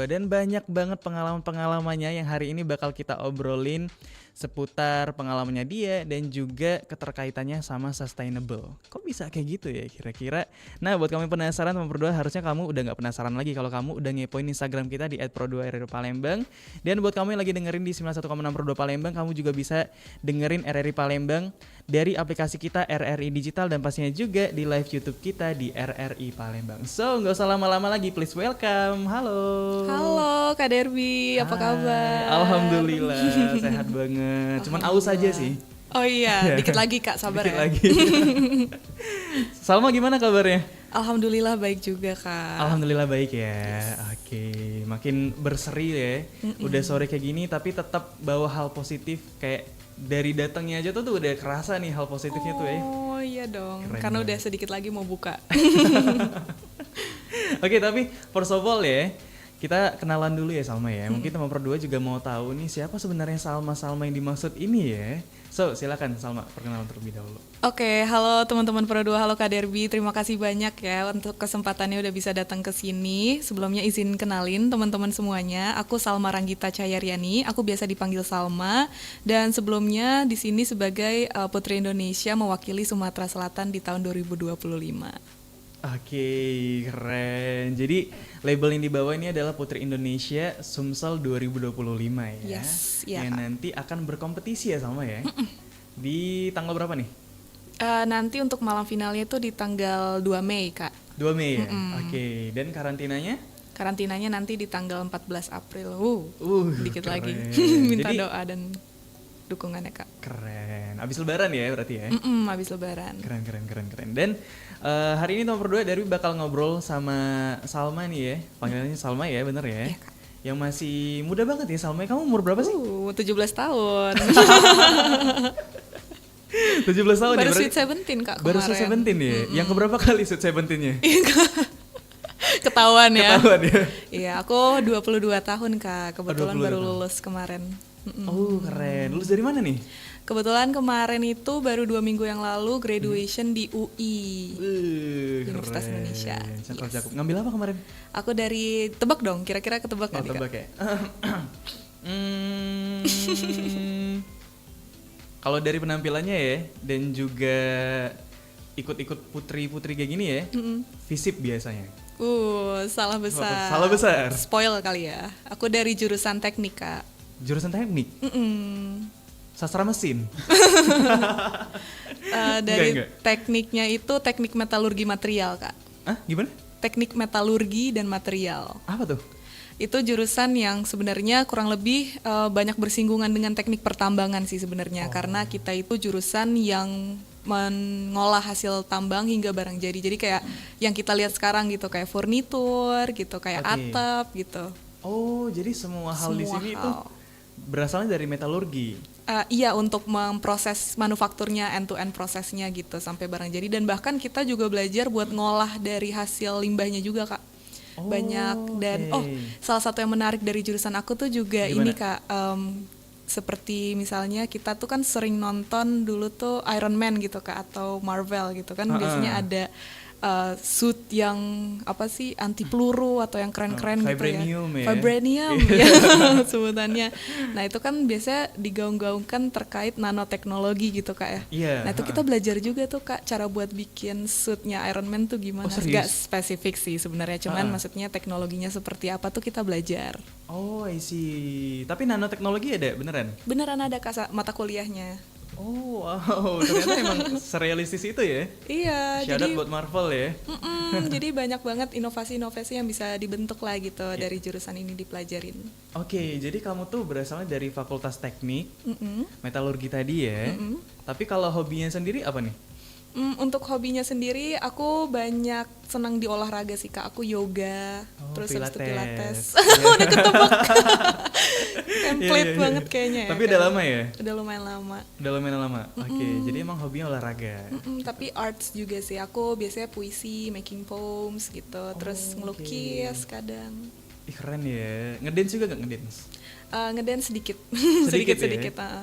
Dan banyak banget pengalaman-pengalamannya yang hari ini bakal kita obrolin seputar pengalamannya dia dan juga keterkaitannya sama sustainable. Kok bisa kayak gitu ya kira-kira? Nah, buat kamu yang penasaran sama Pro2, harusnya kamu udah gak penasaran lagi kalau kamu udah ngepoin Instagram kita di @pro2rri Palembang. Dan buat kamu yang lagi dengerin di 91,6 Pro2 Palembang, kamu juga bisa dengerin RRI Palembang dari aplikasi kita RRI Digital dan pastinya juga di live YouTube kita di RRI Palembang. So, gak usah lama-lama lagi, please welcome. Halo Kak Derby, apa kabar? Alhamdulillah, sehat banget. Cuman aus aja sih. Oh iya, dikit lagi Kak, sabar dikit ya. lagi. Salma gimana kabarnya? Alhamdulillah baik juga Kak. Alhamdulillah baik ya. Oke, makin berseri ya. Udah sore kayak gini tapi tetap bawa hal positif, kayak dari datangnya aja tuh udah kerasa nih hal positifnya tuh ya. Oh iya dong, Keren karena banget. udah sedikit lagi mau buka. Oke, tapi first of all ya, kita kenalan dulu ya Salma ya. Mungkin teman Pro2 juga mau tahu nih siapa sebenarnya Salma yang dimaksud ini ya. So, silakan Salma, perkenalan terlebih dahulu. Oke, halo teman-teman Pro2, halo Kak Derby. Terima kasih banyak ya untuk kesempatannya udah bisa datang ke sini. Sebelumnya izin kenalin teman-teman semuanya. Aku Salma Ranggita Cahyariani, aku biasa dipanggil Salma, dan sebelumnya di sini sebagai Putri Indonesia mewakili Sumatera Selatan di tahun 2025. Oke, keren. Jadi label yang dibawa ini adalah Putri Indonesia Sumsel 2025 ya. Yes, iya, yang Kak. nanti akan berkompetisi ya Salma ya. Di tanggal berapa nih? Nanti untuk malam finalnya itu di tanggal 2 Mei Kak. 2 Mei ya? Oke, dan karantinanya? Karantinanya nanti di tanggal 14 April. Dikit keren. lagi. Minta Jadi, doa dan dukungannya Kak. keren. Abis lebaran ya berarti ya? Habis lebaran. Keren. Dan hari ini nomor 2 Derby bakal ngobrol sama Salma nih ya. Panggilannya Salma ya, bener ya? Iya, Kak. Yang masih muda banget ya Salma. Kamu umur berapa sih? 17 tahun. 17 tahun ya? Baru Berarti Sweet 17 Kak baru kemarin. Sweet 17 ya? Yang keberapa kali Sweet 17-nya? Ketahuan ya. Ketahuan ya? Iya, aku 22 tahun Kak. Kebetulan 22 baru tahun. lulus kemarin. Oh keren. Lulus dari mana nih? Kebetulan kemarin itu baru 2 minggu yang lalu graduation di UI. Universitas Keren. Indonesia. Cakep. Ngambil apa kemarin? Aku dari, tebak dong, kira-kira ketebak nggak nih, Kak? Tebak ya. Kalau dari penampilannya ya, dan juga ikut-ikut putri-putri kayak gini ya, FISIP biasanya. Salah besar. Salah besar. Spoil kali ya. Aku dari jurusan teknik Kak. Jurusan teknik, sastra mesin. Dari Enggak. tekniknya itu teknik metalurgi material Kak. Ah, gimana? Teknik metalurgi dan material. Apa tuh? Itu jurusan yang sebenarnya kurang lebih banyak bersinggungan dengan teknik pertambangan sih sebenarnya. Karena kita itu jurusan yang mengolah hasil tambang hingga barang jadi. Jadi kayak yang kita lihat sekarang gitu, kayak furnitur gitu, kayak Oke. atap gitu. Oh, jadi semua hal di Semua sini hal. itu berasalnya dari metalurgi. Iya, untuk memproses manufakturnya, end-to-end prosesnya gitu sampai barang jadi. Dan bahkan kita juga belajar buat ngolah dari hasil limbahnya juga Kak. Banyak. Dan oke. salah satu yang menarik dari jurusan aku tuh juga Gimana? ini Kak, seperti misalnya kita tuh kan sering nonton dulu tuh Iron Man gitu Kak, atau Marvel gitu kan, biasanya ada suit yang apa sih, anti peluru atau yang keren-keren gitu ya. Vibranium ya. Vibranium ya sebutannya. Nah itu kan biasa digaung-gaungkan terkait nanoteknologi gitu Kak ya. Iya. Nah itu kita belajar juga tuh Kak, cara buat bikin suitnya Iron Man tuh gimana. Gak spesifik sih sebenarnya, cuman maksudnya teknologinya seperti apa tuh kita belajar. Oh I see. Tapi nanoteknologi ada beneran? Beneran ada Kak mata kuliahnya. Oh wow, ternyata emang serealistis itu ya. Iya, Syahadat buat Marvel ya. Jadi banyak banget inovasi-inovasi yang bisa dibentuk lah gitu dari jurusan ini dipelajarin. Oke, jadi kamu tuh berasalnya dari Fakultas Teknik, Metalurgi tadi ya. Tapi kalau hobinya sendiri apa nih? Untuk hobinya sendiri, aku banyak senang di olahraga sih Kak. Aku yoga, terus habis itu pilates. Udah ketebak. Template banget kayaknya ya. Tapi udah lama ya? Udah lumayan lama. Udah lumayan lama. Oke, jadi emang hobinya olahraga. Tapi arts juga sih. Aku biasanya puisi, making poems gitu. Terus ngelukis kadang. Ih keren ya. Ngedance juga gak ngedance? Ngedance sedikit. Sedikit.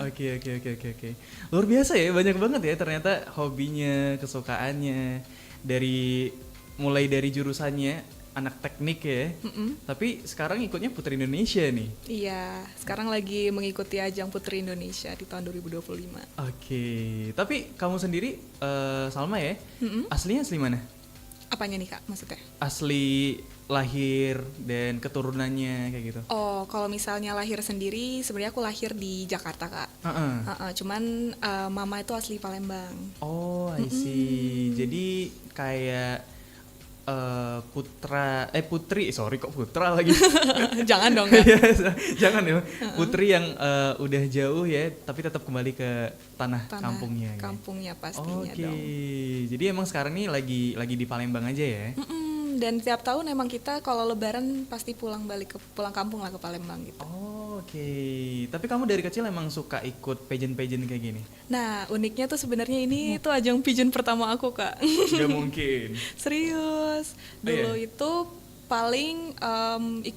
Oke. Luar biasa ya, banyak banget ya ternyata hobinya, kesukaannya. Mulai dari jurusannya anak teknik ya. Tapi sekarang ikutnya Putri Indonesia nih. Iya, sekarang lagi mengikuti ajang Putri Indonesia di tahun 2025. Oke, tapi kamu sendiri Salma ya, aslinya asli mana? Apanya nih Kak maksudnya? Asli lahir dan keturunannya kayak gitu. Oh, kalau misalnya lahir sendiri, sebenarnya aku lahir di Jakarta Kak. Cuman mama itu asli Palembang. Oh, I see. Jadi kayak putra lagi. Jangan dong Kak. Jangan ya. Putri yang udah jauh ya, tapi tetap kembali ke tanah kampungnya. Kampungnya pastinya Oke. dong. Jadi emang sekarang nih lagi di Palembang aja ya. Dan tiap tahun emang kita kalau lebaran pasti pulang kampung lah ke Palembang gitu. Oke. Tapi kamu dari kecil emang suka ikut pageant-pageant kayak gini? Nah, uniknya tuh sebenarnya ini tuh ajang pageant pertama aku, Kak. Gak mungkin. Serius. Dulu itu paling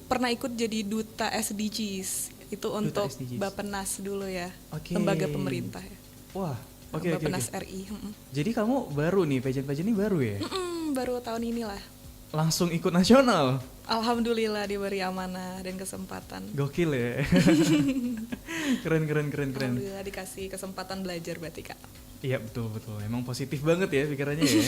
pernah ikut jadi duta SDGs. Itu untuk Bappenas dulu ya. Lembaga pemerintah ya. Wah, oke. Bappenas RI. Jadi kamu baru nih, pageant-pageant ini baru ya? Baru tahun inilah. Langsung ikut nasional? Alhamdulillah diberi amanah dan kesempatan. Gokil ya. Keren. Alhamdulillah dikasih kesempatan belajar berarti Kak. Iya betul. Emang positif banget ya pikirannya ya.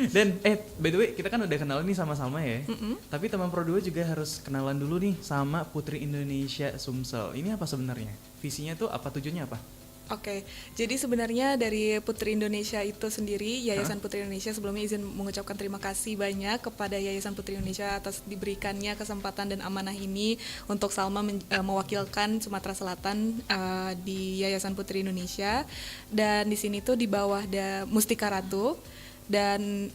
Dan by the way kita kan udah kenal nih sama Salma ya. Tapi teman Pro 2 juga harus kenalan dulu nih sama Putri Indonesia Sumsel. Ini apa sebenarnya? Visinya tuh apa, tujuannya apa? Oke, jadi sebenarnya dari Putri Indonesia itu sendiri, Yayasan Putri Indonesia, sebelumnya izin mengucapkan terima kasih banyak kepada Yayasan Putri Indonesia atas diberikannya kesempatan dan amanah ini untuk Salma mewakilkan Sumatera Selatan di Yayasan Putri Indonesia. Dan di sini tuh di bawah Mustika Ratu. Dan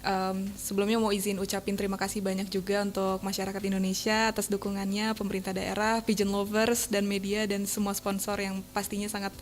sebelumnya mau izin ucapin terima kasih banyak juga untuk masyarakat Indonesia atas dukungannya, pemerintah daerah, pigeon lovers, dan media, dan semua sponsor yang pastinya sangat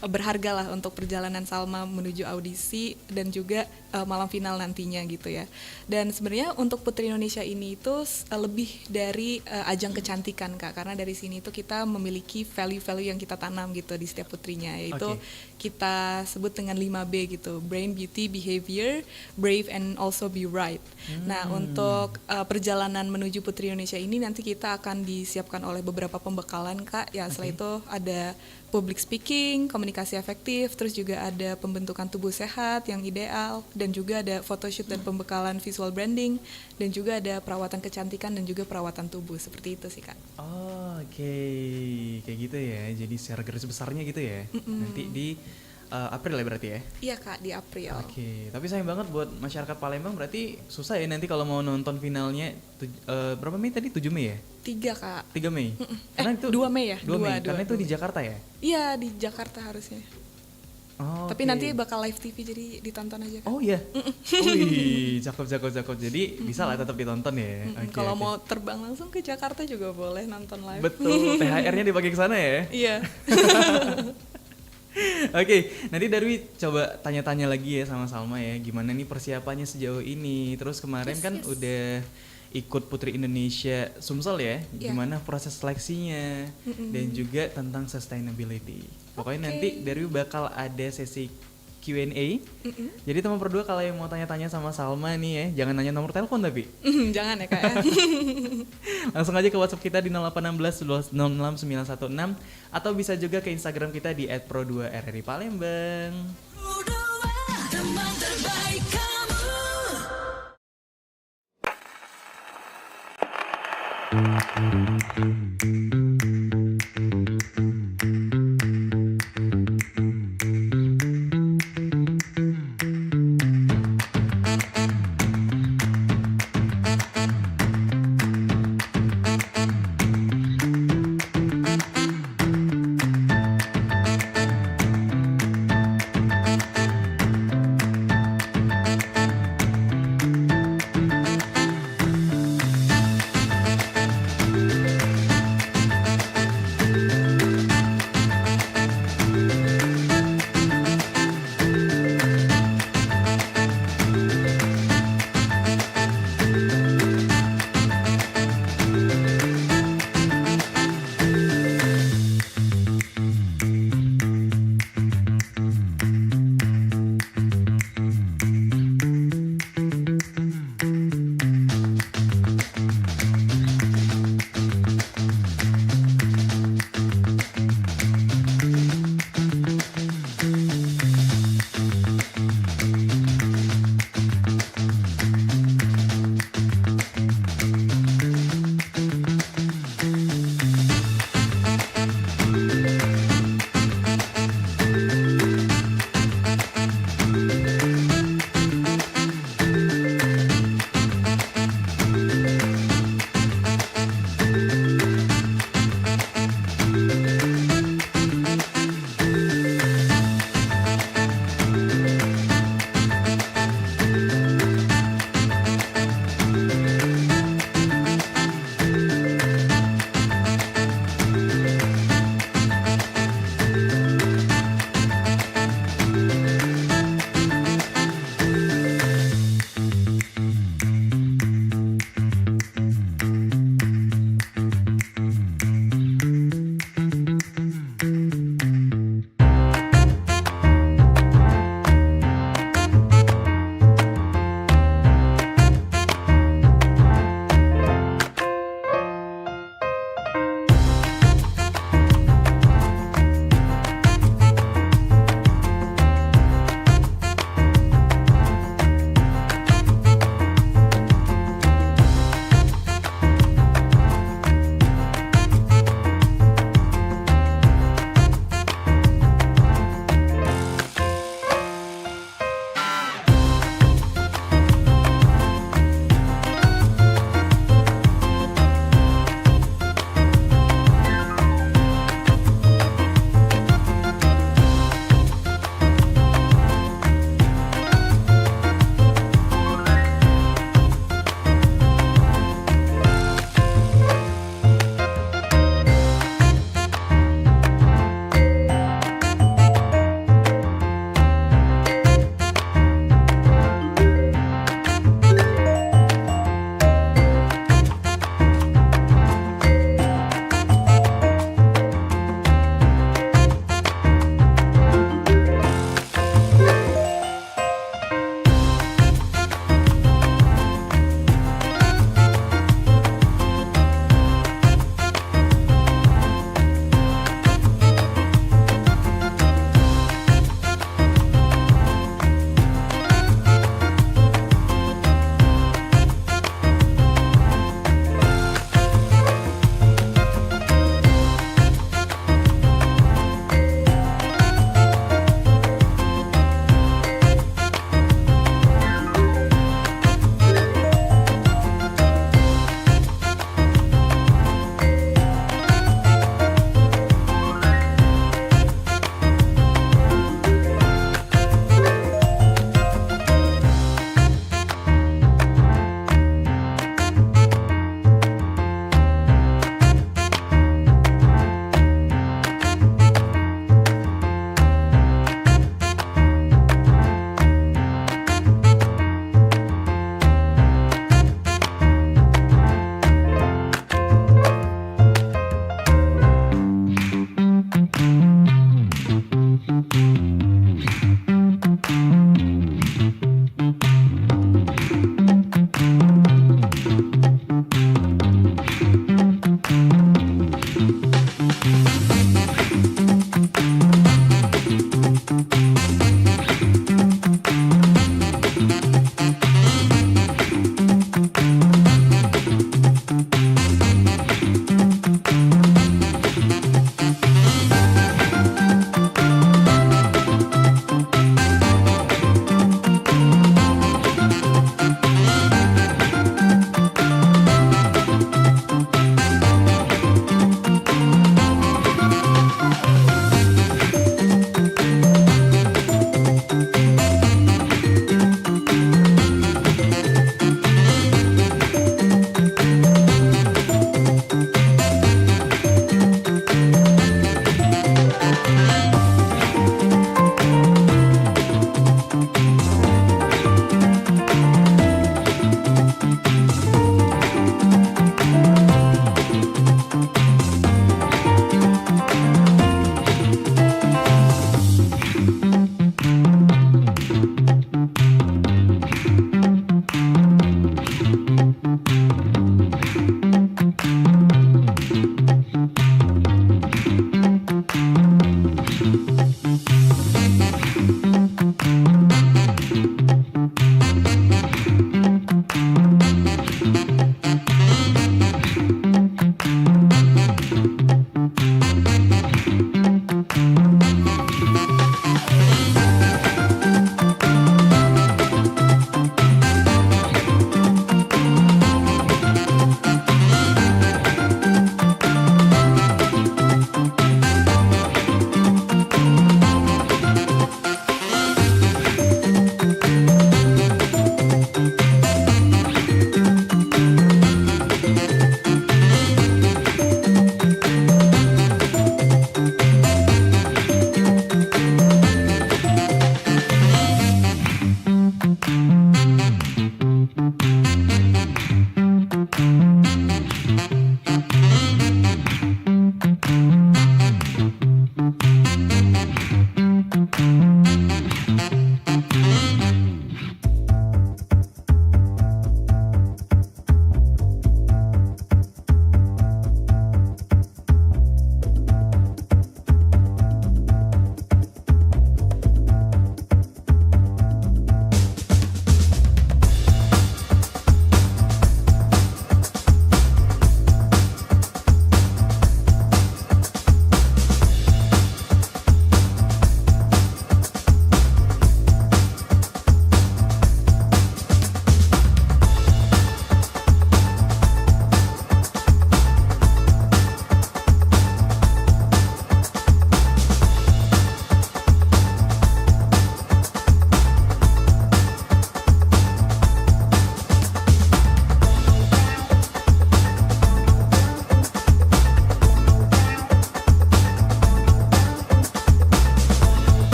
berharga lah untuk perjalanan Salma menuju audisi dan juga malam final nantinya gitu ya. Dan sebenarnya untuk Putri Indonesia ini itu lebih dari ajang kecantikan Kak, karena dari sini itu kita memiliki value-value yang kita tanam gitu di setiap putrinya, yaitu kita sebut dengan 5B gitu, brain, beauty, behavior, brave, and also be right. Nah untuk perjalanan menuju Putri Indonesia ini nanti kita akan disiapkan oleh beberapa pembekalan Kak ya. Setelah itu ada public speaking, komunikasi efektif, terus juga ada pembentukan tubuh sehat yang ideal, dan juga ada photoshoot dan pembekalan visual branding, dan juga ada perawatan kecantikan dan juga perawatan tubuh, seperti itu sih Kak. Oke, kayak gitu ya, jadi secara garis besarnya gitu ya, nanti di April ya berarti ya? Iya Kak, di April. Oke, tapi sayang banget buat masyarakat Palembang, berarti susah ya nanti kalau mau nonton finalnya, berapa Mei tadi? 7 Mei ya? 3 Kak. 3 Mei? Karena itu 2 Mei ya? 2 Mei, karena itu di Jakarta ya? Iya, di Jakarta harusnya. Tapi nanti bakal live TV jadi ditonton aja Kak. Oh iya? Wih, cakep. Jadi bisa lah tetap ditonton ya? Kalau mau terbang langsung ke Jakarta juga boleh nonton live. Betul, THR-nya dipakai ke sana ya? Iya. Oke, nanti Darwi coba tanya-tanya lagi ya sama Salma ya, gimana nih persiapannya sejauh ini. Terus kemarin udah ikut Putri Indonesia Sumsel ya, Iya. gimana proses seleksinya dan juga tentang sustainability. Pokoknya Oke. nanti Derby bakal ada sesi Q&A. Jadi teman berdua kalau yang mau tanya-tanya sama Salma nih ya, jangan nanya nomor telepon tapi Jangan ya Kak ya. langsung aja ke WhatsApp kita di 0816 12 916 atau bisa juga ke Instagram kita di @pro2rri Palembang. Teman terbaik kamu.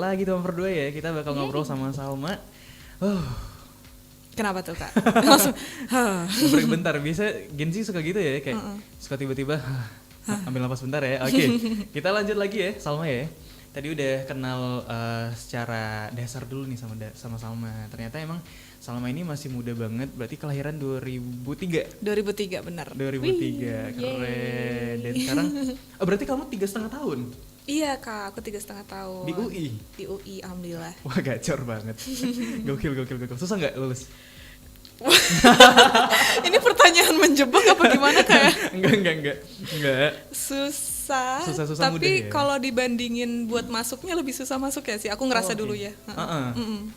lagi teman berdua ya. Kita bakal ngobrol sama Salma. Kenapa tuh Kak? Langsung, Break bentar. Biasa Gen Z suka gitu ya, kayak suka tiba-tiba ambil napas bentar ya. Oke, kita lanjut lagi ya Salma ya. Tadi udah kenal secara dasar dulu nih sama Salma. Ternyata emang Salma ini masih muda banget, berarti kelahiran 2003. 2003 benar. 2003, keren. Dan sekarang, berarti kamu 3,5 tahun Iya Kak, aku 3,5 tahun. di UI. Di UI, alhamdulillah. Wah gacor banget. Gokil. Susah nggak lulus? Ini pertanyaan menjebak apa gimana Kak? Enggak. Susah, Susah-susah mudah tapi ya? kalau dibandingin buat masuknya lebih susah masuk ya sih. Aku ngerasa dulu ya.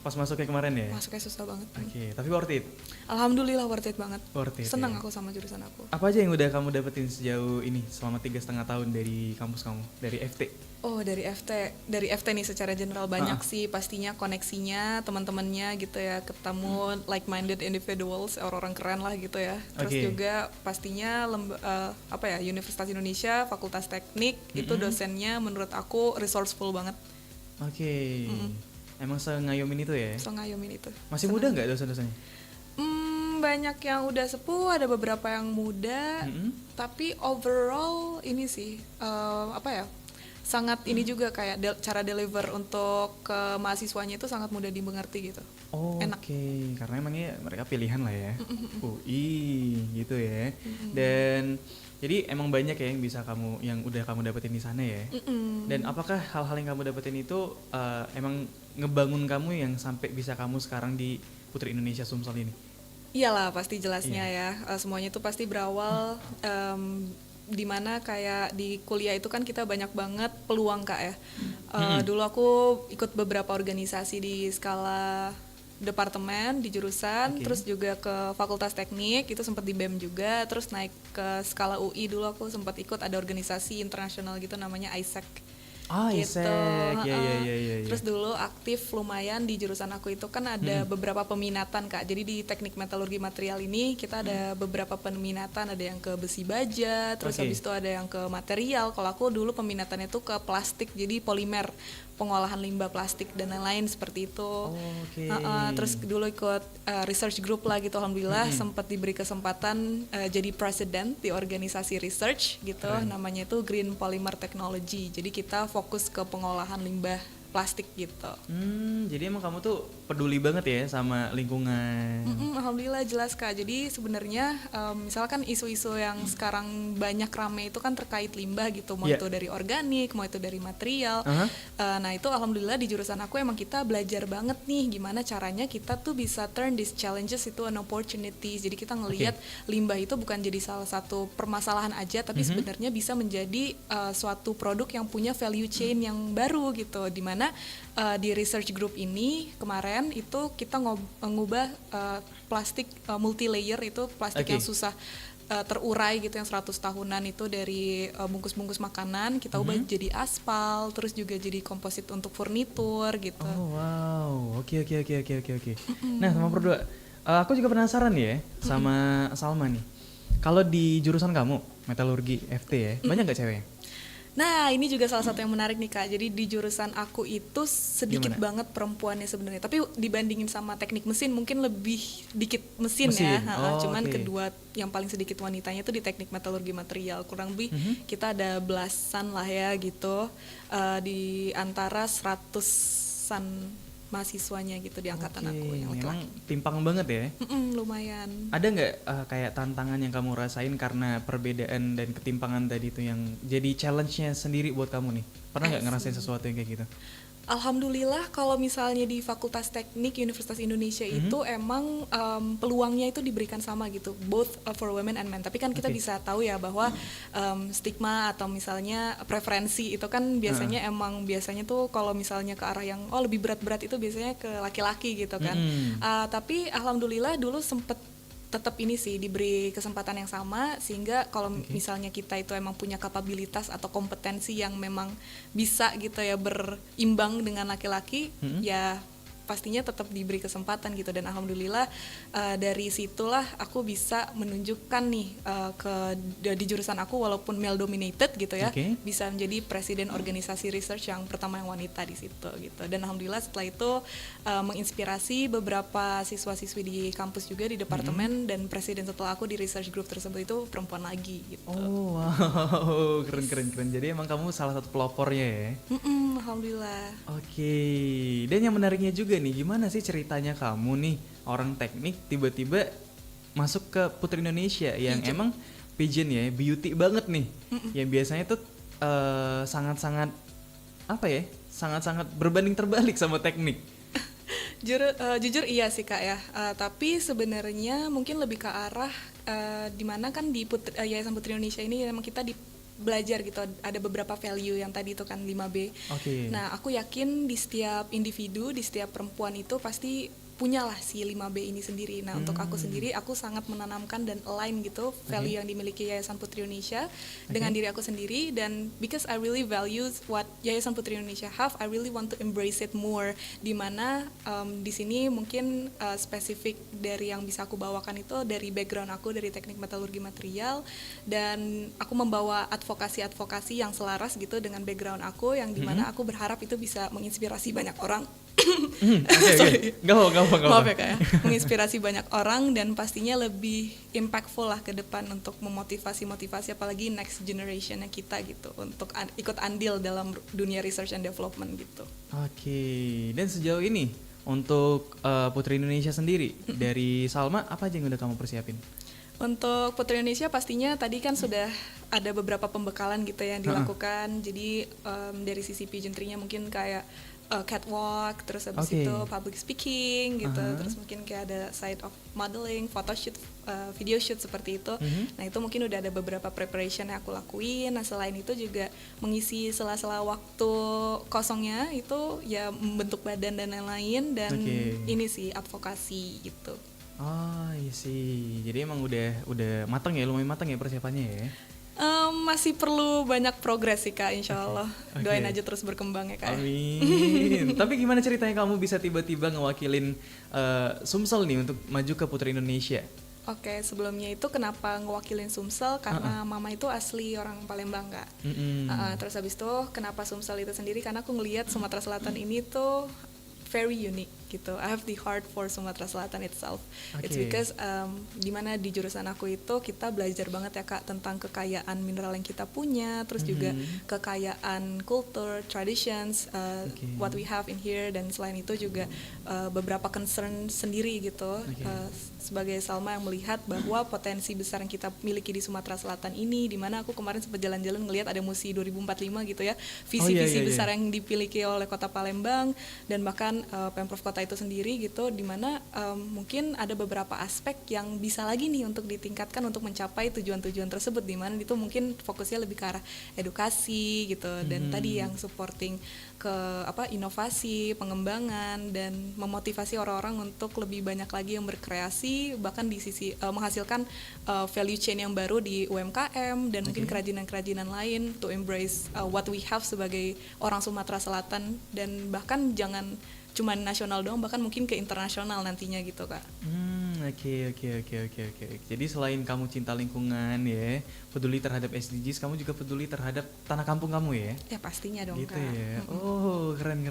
Pas masuknya kemarin ya? Masuknya susah banget. Oke, tapi worth it. Alhamdulillah worth it banget. Worth it, Senang ya. aku sama jurusan aku. Apa aja yang udah kamu dapetin sejauh ini selama 3,5 tahun dari kampus kamu, dari FT? Oh dari FT nih secara general banyak sih pastinya koneksinya teman-temannya gitu ya, ketemu like-minded individuals, orang-orang keren lah gitu ya. Terus Oke. juga pastinya Universitas Indonesia Fakultas Teknik itu dosennya menurut aku resourceful banget. Oke. Emang sengayomin itu ya? So ngayomin itu. Masih muda nggak dosen-dosennya? Banyak yang udah sepuh, ada beberapa yang muda, tapi overall ini sih sangat ini juga kayak cara deliver untuk ke mahasiswanya itu sangat mudah dimengerti gitu. Oh, Enak. Oke, karena emangnya mereka pilihan lah ya. UI gitu ya. Dan jadi emang banyak ya yang udah kamu dapetin di sana ya. Dan apakah hal-hal yang kamu dapetin itu emang ngebangun kamu yang sampai bisa kamu sekarang di Putri Indonesia Sumsel ini? Iyalah pasti jelasnya ya. Semuanya itu pasti berawal dimana kayak di kuliah itu kan kita banyak banget peluang Kak ya. Dulu aku ikut beberapa organisasi di skala departemen di jurusan, terus juga ke Fakultas Teknik itu sempat di BEM juga, terus naik ke skala UI dulu aku sempat ikut ada organisasi internasional gitu namanya ISEC. Gitu. ISEC, ya. Terus dulu aktif lumayan di jurusan aku itu kan ada beberapa peminatan Kak. Jadi di teknik metalurgi material ini kita ada beberapa peminatan, ada yang ke besi baja, terus habis itu ada yang ke material. Kalau aku dulu peminatannya tuh ke plastik, jadi polimer, pengolahan limbah plastik dan lain-lain seperti itu. Terus dulu ikut research group lah gitu, alhamdulillah sempat diberi kesempatan jadi president di organisasi research gitu, namanya itu Green Polymer Technology. Jadi kita fokus ke pengolahan limbah plastik gitu. Jadi emang kamu tuh peduli banget ya sama lingkungan. Alhamdulillah jelas Kak. Jadi sebenarnya misalkan isu-isu yang sekarang banyak rame itu kan terkait limbah gitu, mau itu dari organik, mau itu dari material. Nah itu alhamdulillah di jurusan aku emang kita belajar banget nih gimana caranya kita tuh bisa turn these challenges itu an opportunities. Jadi kita ngelihat limbah itu bukan jadi salah satu permasalahan aja, tapi sebenarnya bisa menjadi suatu produk yang punya value chain yang baru gitu, dimana di research group ini kemarin itu kita ngubah plastik multi layer itu plastik yang susah terurai gitu yang 100 tahunan itu dari bungkus-bungkus makanan kita ubah jadi aspal, terus juga jadi komposit untuk furnitur gitu. Oh wow, oke. Nah sama berdua, aku juga penasaran ya sama Salma nih. Kalau di jurusan kamu metalurgi FT ya, banyak nggak ceweknya? Nah ini juga salah satu yang menarik nih Kak. Jadi di jurusan aku itu sedikit banget perempuannya sebenarnya. Tapi dibandingin sama teknik mesin mungkin lebih dikit mesin ya. Cuman kedua yang paling sedikit wanitanya itu di teknik metalurgi material. Kurang lebih kita ada belasan lah ya gitu. Di antara 100-an mahasiswanya gitu di angkatan aku yang memang laki-laki. timpang banget ya. Lumayan. Ada nggak kayak tantangan yang kamu rasain karena perbedaan dan ketimpangan tadi itu yang jadi challenge-nya sendiri buat kamu nih? Pernah nggak ngerasain sesuatu yang kayak gitu? Alhamdulillah kalau misalnya di Fakultas Teknik Universitas Indonesia itu emang peluangnya itu diberikan sama gitu, both for women and men. Tapi kan kita bisa tahu ya bahwa stigma atau misalnya preferensi itu kan biasanya emang biasanya tuh kalau misalnya ke arah yang lebih berat-berat itu biasanya ke laki-laki gitu kan. Tapi alhamdulillah dulu sempet tetap ini sih diberi kesempatan yang sama sehingga kalau misalnya kita itu emang punya kapabilitas atau kompetensi yang memang bisa gitu ya berimbang dengan laki-laki ya pastinya tetap diberi kesempatan gitu, dan alhamdulillah dari situlah aku bisa menunjukkan nih di jurusan aku walaupun male dominated gitu ya, Oke. bisa menjadi presiden organisasi research yang pertama yang wanita di situ gitu. Dan alhamdulillah setelah itu menginspirasi beberapa siswa-siswi di kampus juga di departemen, dan presiden setelah aku di research group tersebut itu perempuan lagi gitu. Oh wow, keren. Jadi emang kamu salah satu pelopornya ya. Alhamdulillah. Oke, dan yang menariknya juga nih, gimana sih ceritanya kamu nih orang teknik tiba-tiba masuk ke Putri Indonesia yang emang pageant ya, beauty banget nih, yang biasanya tuh sangat-sangat apa ya, sangat-sangat berbanding terbalik sama teknik. Jujur iya sih Kak ya, tapi sebenarnya mungkin lebih ke arah dimana kan di Yayasan Putri Indonesia ini memang kita belajar gitu, ada beberapa value yang tadi itu kan 5B. Oke. Nah aku yakin di setiap individu, di setiap perempuan itu pasti punyalah si 5B ini sendiri. Nah untuk aku sendiri, aku sangat menanamkan dan align gitu value yang dimiliki Yayasan Putri Indonesia dengan diri aku sendiri, dan because I really values what Yayasan Putri Indonesia have, I really want to embrace it more. Dimana di sini mungkin spesifik dari yang bisa aku bawakan itu dari background aku dari teknik metalurgi material, dan aku membawa advokasi yang selaras gitu dengan background aku, yang dimana aku berharap itu bisa menginspirasi banyak orang. Oke. Gak apa. Maaf ya Kak ya. Menginspirasi banyak orang, dan pastinya lebih impactful lah ke depan untuk memotivasi apalagi next generationnya kita gitu, untuk ikut andil dalam dunia research and development gitu. Oke, dan sejauh ini untuk Putri Indonesia sendiri dari Salma apa aja yang udah kamu persiapin? Untuk Putri Indonesia pastinya tadi kan sudah ada beberapa pembekalan gitu yang dilakukan. Jadi dari sisi pageantry-nya mungkin kayak catwalk, terus habis itu public speaking gitu, terus mungkin kayak ada side of modeling, photoshoot, video shoot seperti itu. Nah itu mungkin udah ada beberapa preparation yang aku lakuin. Nah selain itu juga mengisi sela-sela waktu kosongnya itu ya membentuk badan dan lain-lain, dan ini sih advokasi gitu. Oh iya sih, jadi emang udah matang ya, lumayan matang ya persiapannya ya. Masih perlu banyak progres sih Kak, insya Allah. Doain aja terus berkembang ya Kak. Amin. Tapi gimana ceritanya kamu bisa tiba-tiba ngewakilin Sumsel nih untuk maju ke Putri Indonesia? Oke, sebelumnya itu kenapa ngewakilin Sumsel, karena mama itu asli orang Palembang Kak. Terus habis itu kenapa Sumsel itu sendiri, karena aku ngelihat Sumatera Selatan ini tuh very unique gitu. I have the heart for Sumatera Selatan itself. It's because dimana di jurusan aku itu kita belajar banget ya Kak tentang kekayaan mineral yang kita punya, terus juga kekayaan culture, traditions, what we have in here, dan selain itu juga beberapa concern sendiri gitu. Sebagai Salma yang melihat bahwa potensi besar yang kita miliki di Sumatera Selatan ini, dimana aku kemarin sempat jalan-jalan ngelihat ada Musi 2045 gitu ya, visi-visi besar yang dimiliki oleh Kota Palembang dan bahkan Pemprov Kota itu sendiri gitu, dimana mungkin ada beberapa aspek yang bisa lagi nih untuk ditingkatkan untuk mencapai tujuan-tujuan tersebut, dimana itu mungkin fokusnya lebih ke arah edukasi gitu, dan tadi yang supporting ke inovasi, pengembangan, dan memotivasi orang-orang untuk lebih banyak lagi yang berkreasi, bahkan di sisi menghasilkan value chain yang baru di UMKM dan mungkin kerajinan-kerajinan lain to embrace what we have sebagai orang Sumatera Selatan, dan bahkan jangan cuma nasional doang, bahkan mungkin ke internasional nantinya gitu Kak. Oke. Jadi selain kamu cinta lingkungan ya, peduli terhadap SDGs, kamu juga peduli terhadap tanah kampung kamu ya? Ya pastinya dong gitu Kak. Ya. Oh keren.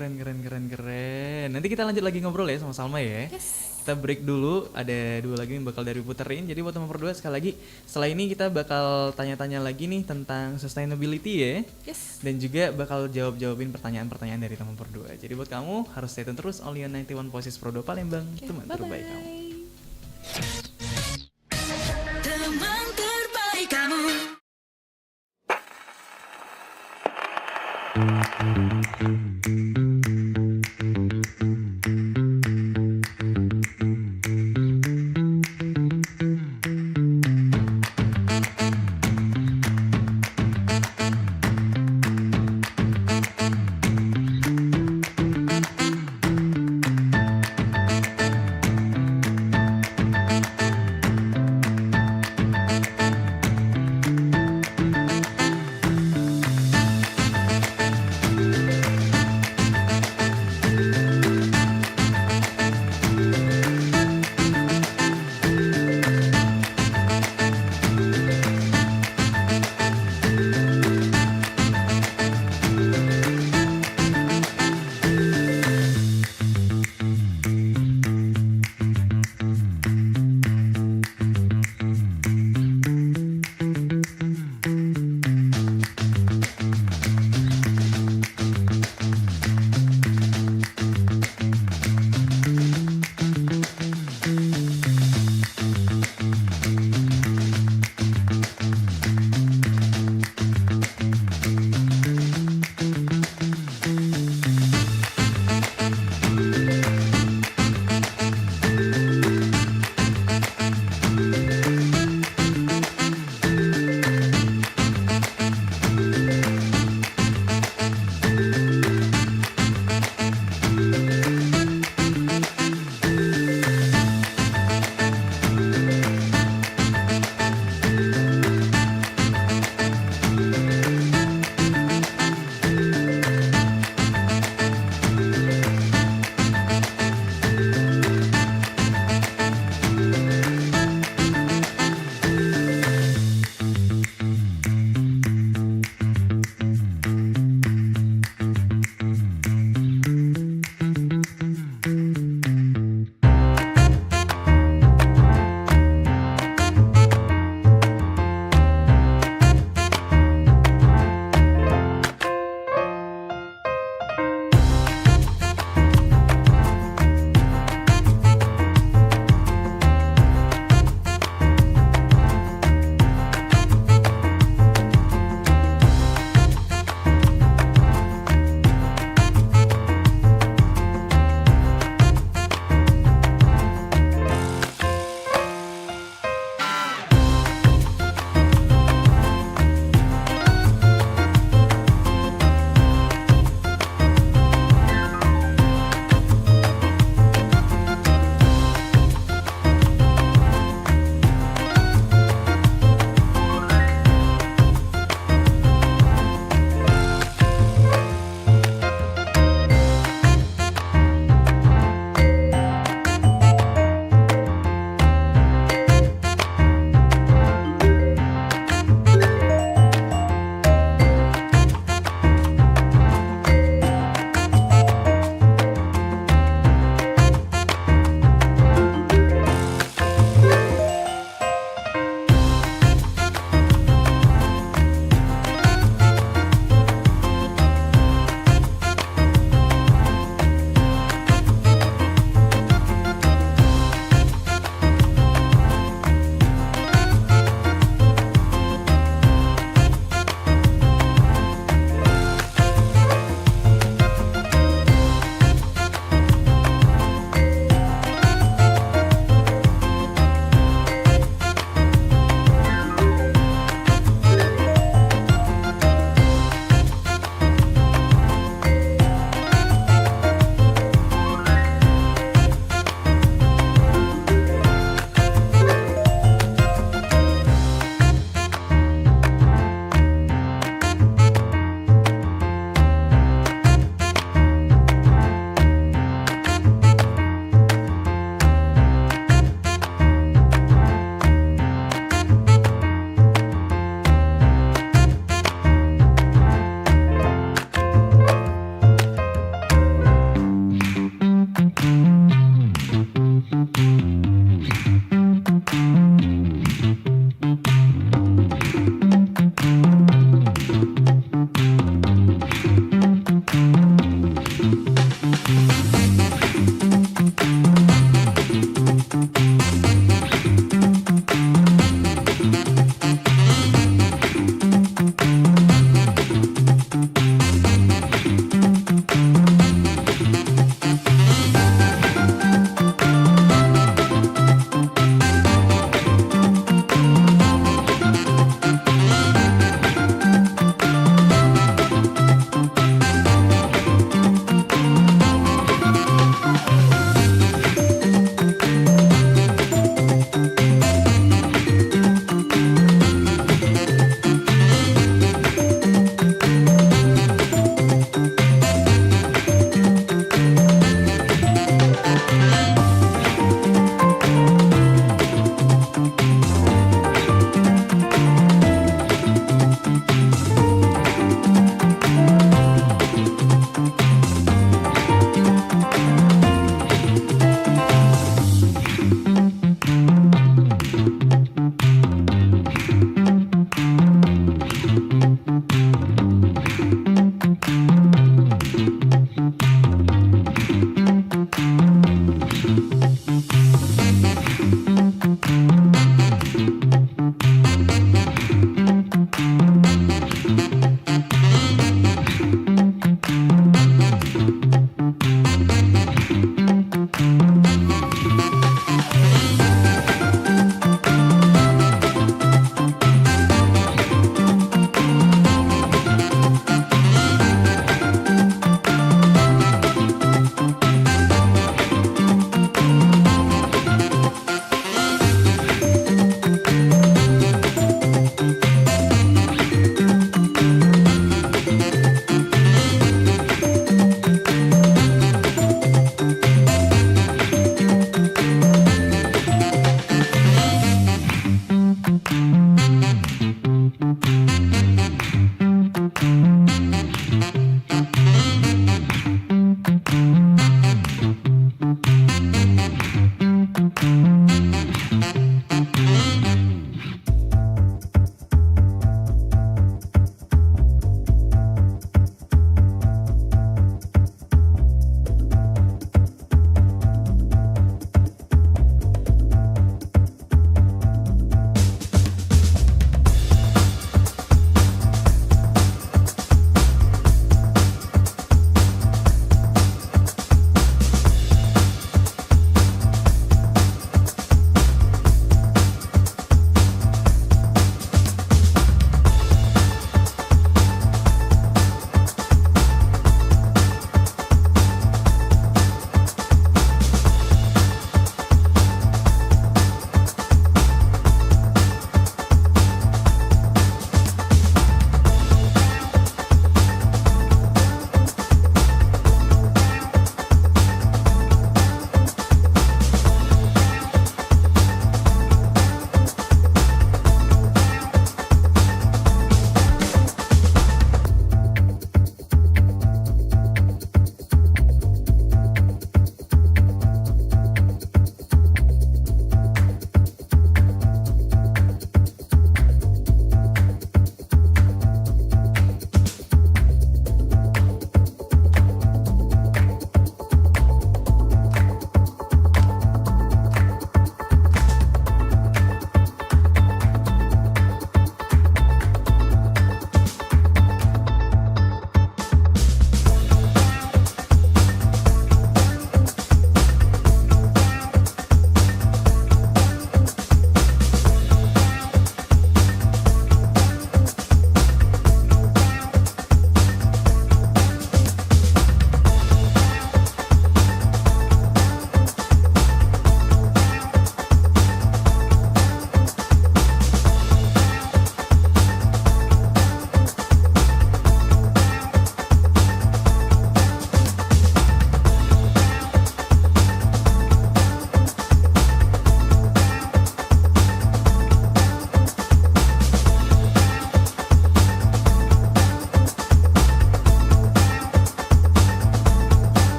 Nanti kita lanjut lagi ngobrol ya sama Salma ya. Yes. Kita break dulu, ada 2 lagi yang bakal dari puterin. Jadi buat teman berdua sekali lagi, setelah ini kita bakal tanya-tanya lagi nih tentang sustainability ya. Yes. Dan juga bakal jawab-jawabin pertanyaan-pertanyaan dari teman berdua. Jadi buat kamu harus stay tune terus only on 91.6 Pro 2 Palembang, teman terbaik kamu. Teman terbaik kamu.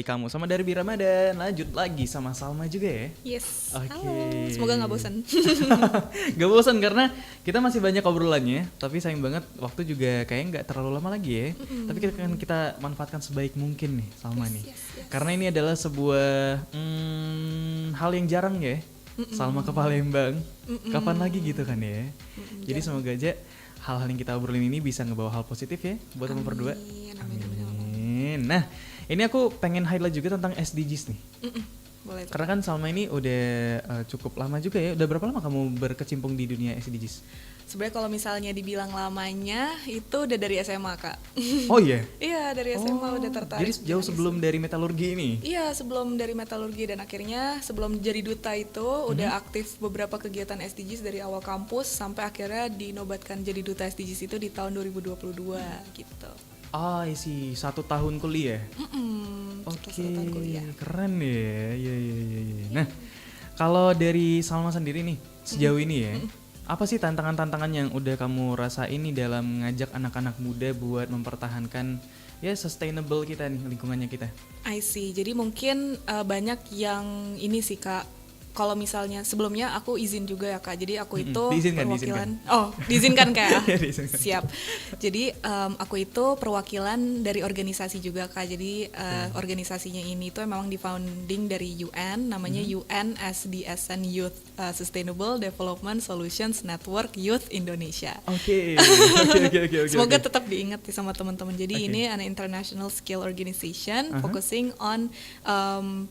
kamu. Sama Darby Ramadan. Lanjut lagi sama Salma juga ya. Yes. Oke. Halo. Semoga nggak bosan. Gak bosan karena kita masih banyak obrolannya. Tapi sayang banget waktu juga kayaknya nggak terlalu lama lagi ya. Tapi kita manfaatkan sebaik mungkin nih Salma nih. Karena ini adalah sebuah hal yang jarang ya. Salma ke Palembang. Kapan lagi gitu kan ya. Jadi semoga aja hal-hal yang kita obrolin ini bisa ngebawa hal positif ya buat teman berdua. Amin. Nah, ini aku pengen highlight juga tentang SDGs nih. Boleh. Karena kan Salma ini udah cukup lama juga ya. Udah berapa lama kamu berkecimpung di dunia SDGs? Sebenarnya kalau misalnya dibilang lamanya itu udah dari SMA, Kak. Oh iya. Iya, dari SMA udah tertarik. Jadi jauh sebelum dari metalurgi ini. Iya, sebelum dari metalurgi, dan akhirnya sebelum jadi duta itu udah aktif beberapa kegiatan SDGs dari awal kampus sampai akhirnya dinobatkan jadi duta SDGs itu di tahun 2022 gitu. Ah, isi 1 tahun kuliah. Oke, 1 tahun kuliah. keren ya. Iya. Nah, kalau dari Salma sendiri nih sejauh ini ya, apa sih tantangan-tantangan yang udah kamu rasain nih dalam ngajak anak-anak muda buat mempertahankan ya sustainable kita nih, lingkungannya kita? I see. Jadi mungkin banyak yang ini sih, Kak. Kalau misalnya sebelumnya aku izin juga ya, Kak. Jadi aku itu perwakilan. Oh, diizinkan Kak. Diizinkan. Siap. Jadi aku itu perwakilan dari organisasi juga, Kak. Jadi organisasinya ini tuh memang di-founding dari UN, namanya UN SDSN Youth Sustainable Development Solutions Network Youth Indonesia. Oke. Semoga tetap diingat ya sama teman-teman. Jadi ini an international scale organization focusing on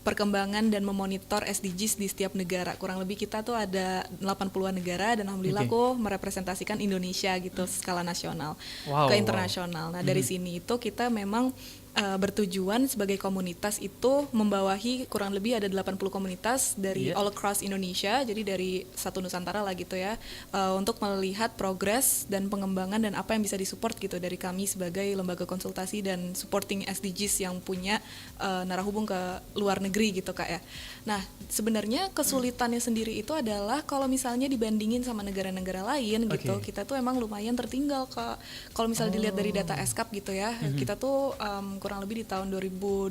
perkembangan dan memonitor SDGs di setiap negara. Kurang lebih kita tuh ada 80-an negara dan alhamdulillah aku merepresentasikan Indonesia gitu skala nasional ke internasional. Nah, dari sini itu kita memang bertujuan sebagai komunitas itu membawahi kurang lebih ada 80 komunitas dari all across Indonesia, jadi dari satu Nusantara lah gitu ya, untuk melihat progres dan pengembangan dan apa yang bisa disupport gitu dari kami sebagai lembaga konsultasi dan supporting SDGs yang punya narah hubung ke luar negeri gitu, Kak ya. Nah, sebenarnya kesulitannya sendiri itu adalah kalau misalnya dibandingin sama negara-negara lain gitu, kita tuh emang lumayan tertinggal, Kak. Kalau misalnya dilihat dari data ESCAP gitu ya, kita tuh kurang lebih di tahun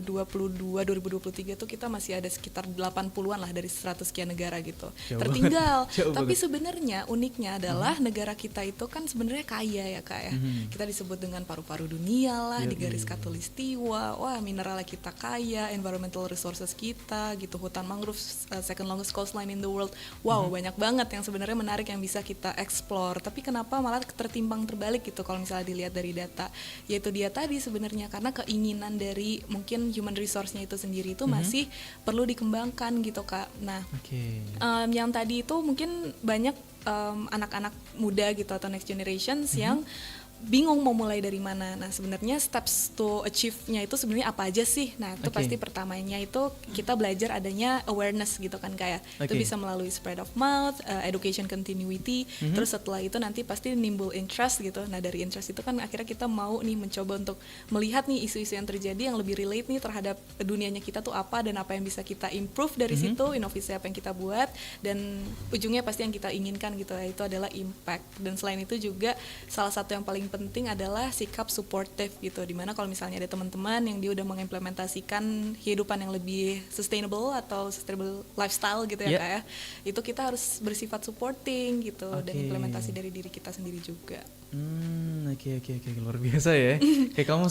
2022-2023 tuh kita masih ada sekitar 80-an lah dari 100 sekian negara gitu. Tertinggal. Tapi sebenarnya uniknya adalah negara kita itu kan sebenarnya kaya ya, Kak ya. Kita disebut dengan paru-paru dunia lah, di garis khatulistiwa. Wah, mineralnya kita kaya, environmental resources kita gitu, hutan mangrove second longest coastline in the world. Wow, banyak banget yang sebenarnya menarik yang bisa kita explore. Tapi kenapa malah tertimbang terbalik gitu kalau misalnya dilihat dari data? Yaitu dia tadi sebenarnya karena keinginan dari mungkin human resource-nya itu sendiri itu masih perlu dikembangkan gitu, Kak. Nah, yang tadi itu mungkin banyak anak-anak muda gitu atau next generations yang bingung mau mulai dari mana. Nah, sebenarnya steps to achieve-nya itu sebenarnya apa aja sih? Nah, itu pasti pertamanya itu kita belajar adanya awareness gitu kan, kayak itu bisa melalui spread of mouth, education continuity, terus setelah itu nanti pasti nimbul interest gitu. Nah, dari interest itu kan akhirnya kita mau nih mencoba untuk melihat nih isu-isu yang terjadi yang lebih relate nih terhadap dunianya kita tuh apa dan apa yang bisa kita improve dari situ, inovasi apa yang kita buat, dan ujungnya pasti yang kita inginkan gitu ya, itu adalah impact. Dan selain itu juga salah satu yang paling penting adalah sikap supportive gitu, dimana kalau misalnya ada teman-teman yang dia udah mengimplementasikan kehidupan yang lebih sustainable atau sustainable lifestyle gitu ya, Kak ya, itu kita harus bersifat supporting gitu, dan implementasi dari diri kita sendiri juga. Oke, luar biasa ya. Kayak kamu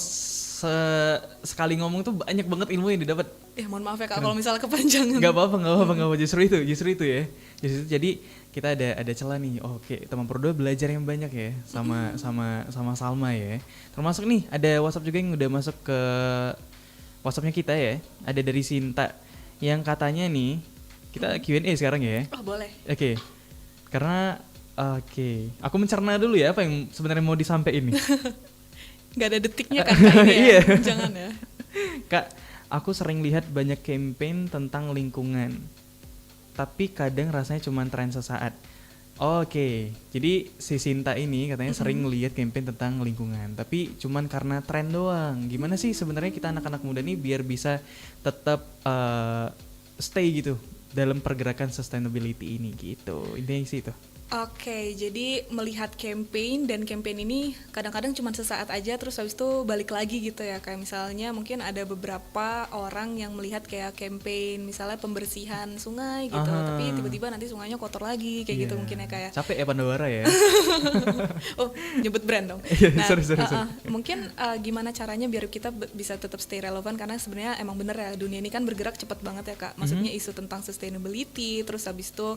sekali ngomong tuh banyak banget ilmu yang didapat. Mohon maaf ya, Kak, kalau misalnya kepanjangan. Gak apa-apa. Justru itu ya. Jadi kita ada celah nih. Oke, teman berdua belajar yang banyak ya sama Salma ya. Termasuk nih ada WhatsApp juga yang udah masuk ke WhatsAppnya kita ya. Ada dari Sinta yang katanya nih, kita Q&A sekarang ya. Oh, boleh. Oke. Karena aku mencerna dulu ya apa yang sebenarnya mau disampaikan nih. Gak ada detiknya kan kayaknya. Iya. Jangan ya. Kak, aku sering lihat banyak campaign tentang lingkungan, tapi kadang rasanya cuma tren sesaat. Jadi si Sinta ini katanya sering lihat campaign tentang lingkungan, tapi cuman karena tren doang. Gimana sih sebenarnya kita anak-anak muda nih biar bisa tetap stay gitu dalam pergerakan sustainability ini gitu. Intinya sih itu. Oke, jadi melihat campaign dan campaign ini kadang-kadang cuma sesaat aja terus habis itu balik lagi gitu ya. Kayak misalnya mungkin ada beberapa orang yang melihat kayak campaign misalnya pembersihan sungai gitu, tapi Aha. tiba-tiba nanti sungainya kotor lagi kayak gitu Iya. mungkin ya kayak. Capek ya Pandawara ya. Oh, nyebut brand dong. Iya, Nah, sorry. mungkin gimana caranya biar kita bisa tetap stay relevan karena sebenarnya emang bener ya dunia ini kan bergerak cepat banget ya Kak. Maksudnya isu tentang sustainability, terus habis itu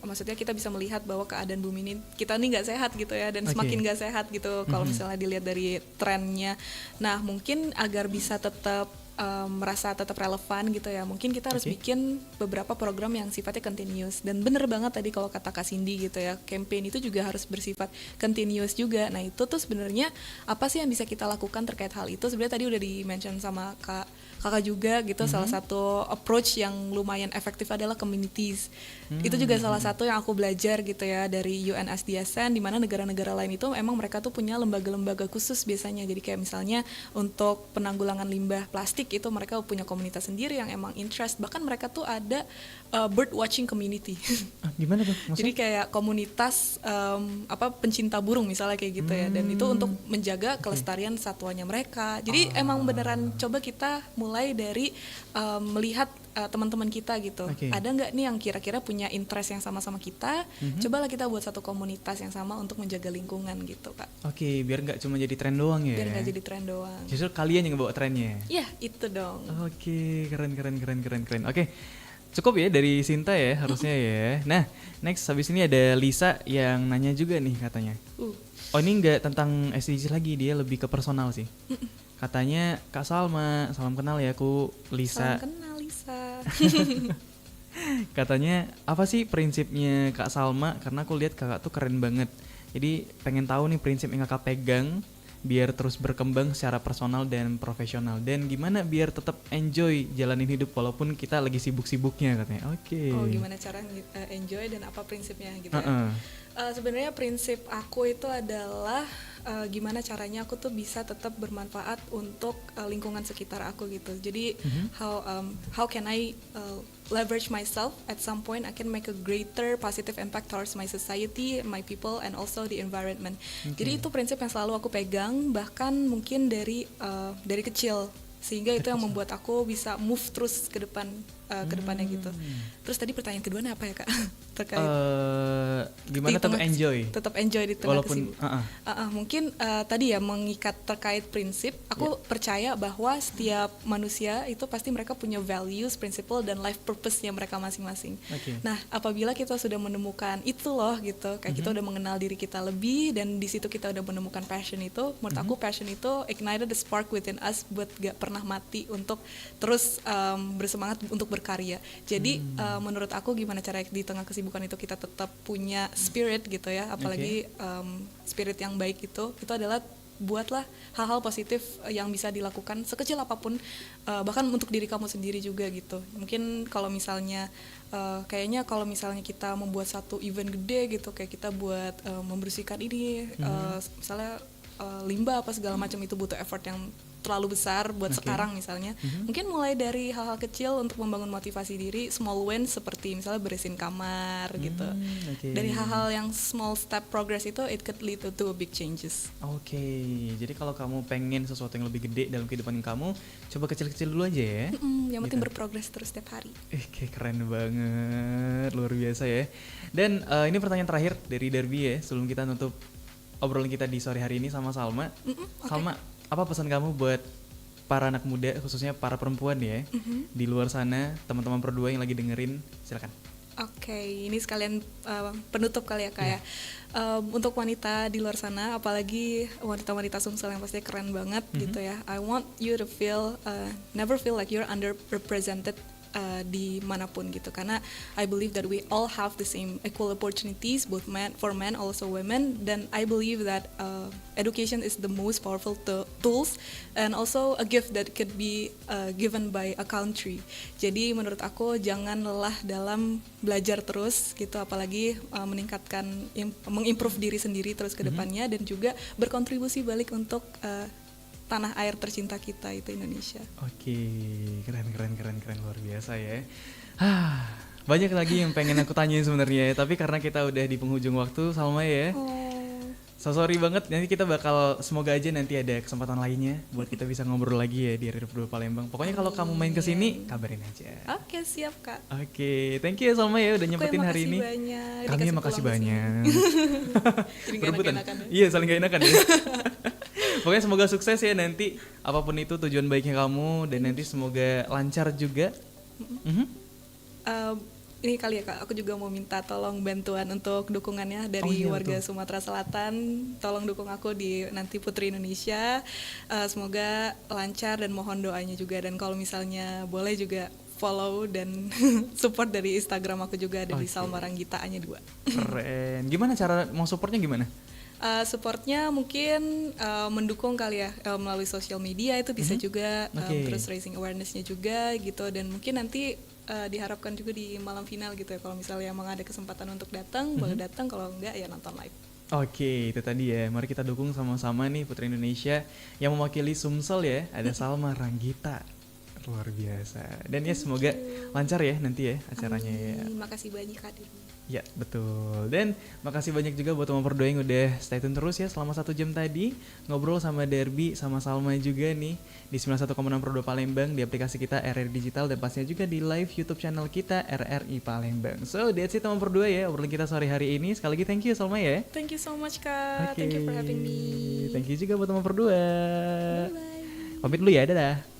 maksudnya kita bisa melihat bahwa keadaan bumi ini kita nih nggak sehat gitu ya dan Oke. semakin nggak sehat gitu kalau misalnya dilihat dari trennya. Nah, mungkin agar bisa tetap merasa tetap relevan gitu ya mungkin kita harus Oke. bikin beberapa program yang sifatnya continuous dan bener banget tadi kalau kata Kak Cindy gitu ya campaign itu juga harus bersifat continuous juga. Nah itu tuh sebenarnya apa sih yang bisa kita lakukan terkait hal itu sebenarnya tadi udah di mention sama kakak juga gitu. Salah satu approach yang lumayan efektif adalah communities. Itu juga salah satu yang aku belajar gitu ya dari UNSDSN di mana negara-negara lain itu emang mereka tuh punya lembaga-lembaga khusus biasanya. Jadi kayak misalnya untuk penanggulangan limbah plastik itu mereka punya komunitas sendiri yang emang interest. Bahkan mereka tuh ada bird watching community. Gimana tuh? Jadi kayak komunitas pencinta burung misalnya kayak gitu ya. Dan itu untuk menjaga kelestarian satwanya mereka. Jadi emang beneran coba kita mulai dari melihat teman-teman kita gitu. Oke. Ada nggak nih yang kira-kira punya interest yang sama-sama kita? Cobalah kita buat satu komunitas yang sama untuk menjaga lingkungan gitu Kak. Oke, biar nggak cuma jadi tren doang ya. Biar nggak jadi tren doang. Justru kalian yang bawa trennya. Ya itu dong. Oke, keren. Oke, cukup ya dari Sinta ya harusnya ya. Nah, next habis ini ada Lisa yang nanya juga nih katanya. Oh ini nggak tentang SDGs lagi, dia lebih ke personal sih. Katanya Kak Salma, salam kenal ya, aku Lisa. Salam kenal Lisa. Katanya apa sih prinsipnya Kak Salma? Karena aku lihat kakak tuh keren banget. Jadi pengen tahu nih prinsip yang kakak pegang biar terus berkembang secara personal dan profesional. Dan gimana biar tetap enjoy jalanin hidup walaupun kita lagi sibuk-sibuknya katanya. Oke. Oh gimana cara enjoy dan apa prinsipnya gitu ya. Heeh. Sebenarnya prinsip aku itu adalah gimana caranya aku tuh bisa tetap bermanfaat untuk lingkungan sekitar aku gitu. Jadi how can I leverage myself at some point I can make a greater positive impact towards my society, my people and also the environment. Jadi itu prinsip yang selalu aku pegang bahkan mungkin dari kecil sehingga itu yang membuat aku bisa move terus ke depan ke depannya gitu. Terus tadi pertanyaan keduanya apa ya Kak? Terkait Gimana tetap enjoy tetap enjoy di tengah walaupun kesibukan. Mungkin tadi ya mengikat terkait prinsip aku percaya bahwa setiap manusia itu pasti mereka punya values, principle dan life purpose-nya mereka masing-masing. Oke. Nah apabila kita sudah menemukan itu loh gitu kayak kita udah mengenal diri kita lebih dan di situ kita udah menemukan passion itu menurut aku passion itu ignited the spark within us buat gak pernah mati untuk terus bersemangat untuk berkarya. Jadi menurut aku gimana cara di tengah kesibukan itu kita tetap punya spirit gitu ya, apalagi spirit yang baik itu adalah buatlah hal-hal positif yang bisa dilakukan sekecil apapun, bahkan untuk diri kamu sendiri juga gitu. Mungkin kalau misalnya kayaknya kalau misalnya kita membuat satu event gede gitu, kayak kita buat membersihkan ini, misalnya limbah apa segala macam itu butuh effort yang terlalu besar buat sekarang misalnya. Mungkin mulai dari hal-hal kecil untuk membangun motivasi diri, small wins seperti misalnya beresin kamar gitu. Dari hal-hal yang small step progress itu it could lead to a big changes. Oke, jadi kalau kamu pengen sesuatu yang lebih gede dalam kehidupan kamu, coba kecil-kecil dulu aja ya. Yang penting berprogres terus setiap hari. Kayak keren banget, luar biasa ya. Dan ini pertanyaan terakhir dari Derby ya, sebelum kita nutup obrolan kita di sore hari ini sama Salma. Salma, apa pesan kamu buat para anak muda, khususnya para perempuan ya, di luar sana, teman-teman Pro2 yang lagi dengerin, silakan. Oke, ini sekalian penutup kali ya Kak ya. Untuk wanita di luar sana, apalagi wanita-wanita Sumsel yang pasti keren banget gitu ya. I want you to feel, never feel like you're underrepresented di manapun gitu, karena I believe that we all have the same equal opportunities, both for men also women, dan I believe that education is the most powerful tools and also a gift that could be given by a country. Jadi menurut aku jangan lelah dalam belajar terus gitu, apalagi meningkatkan mengimprove diri sendiri terus ke depannya dan juga berkontribusi balik untuk tanah air tercinta kita itu Indonesia. Oke, keren luar biasa ya. Banyak lagi yang pengen aku tanyain sebenarnya, tapi karena kita udah di penghujung waktu, Salma ya. Oh. So sorry banget, nanti kita bakal, semoga aja nanti ada kesempatan lainnya buat kita bisa ngobrol lagi ya di Radio Berdua Palembang. Pokoknya kalau kamu main kesini, kabarin aja. Oke, siap Kak. Oke, thank you ya Salma ya udah nyempetin hari ini. Banyak. Kami yang makasih banyak. Jadi gak Berebutan. enak-enakan ya. Iya, saling gak enakan ya. Pokoknya semoga sukses ya nanti, apapun itu tujuan baiknya kamu, dan nanti semoga lancar juga. Mhm. Ini kali ya Kak, aku juga mau minta tolong bantuan untuk dukungannya dari iya, warga betul. Sumatera Selatan. Tolong dukung aku di nanti Putri Indonesia. Semoga lancar dan mohon doanya juga. Dan kalau misalnya boleh juga follow dan support dari Instagram aku juga ada di Oke. Salma Ranggita hanya 2. Keren. Gimana cara mau supportnya gimana? Supportnya mungkin mendukung kali ya melalui sosial media itu bisa juga, Oke. terus raising awareness-nya juga gitu, dan mungkin nanti diharapkan juga di malam final gitu ya, kalau misalnya emang ada kesempatan untuk datang boleh datang, kalau enggak ya nonton live. Oke, itu tadi ya. Mari kita dukung sama-sama nih Putri Indonesia yang mewakili Sumsel ya. Ada Salma Ranggita. Luar biasa. Dan ya semoga lancar ya nanti ya acaranya ya. Makasih banyak Kak Dewi. Ya, betul. Dan makasih banyak juga buat teman Perdoa yang udah stay tune terus ya selama 1 jam tadi. Ngobrol sama Derby, sama Salma juga nih di 91,6 Perdoa Palembang, di aplikasi kita RRI Digital, dan pastinya juga di live YouTube channel kita RRI Palembang. So, that's it teman Perdoa ya, obrolan kita sore hari ini. Sekali lagi thank you Salma ya. Thank you so much Kak. Oke. Thank you for having me. Thank you juga buat teman Perdoa. Bye. Pamit dulu ya, dadah.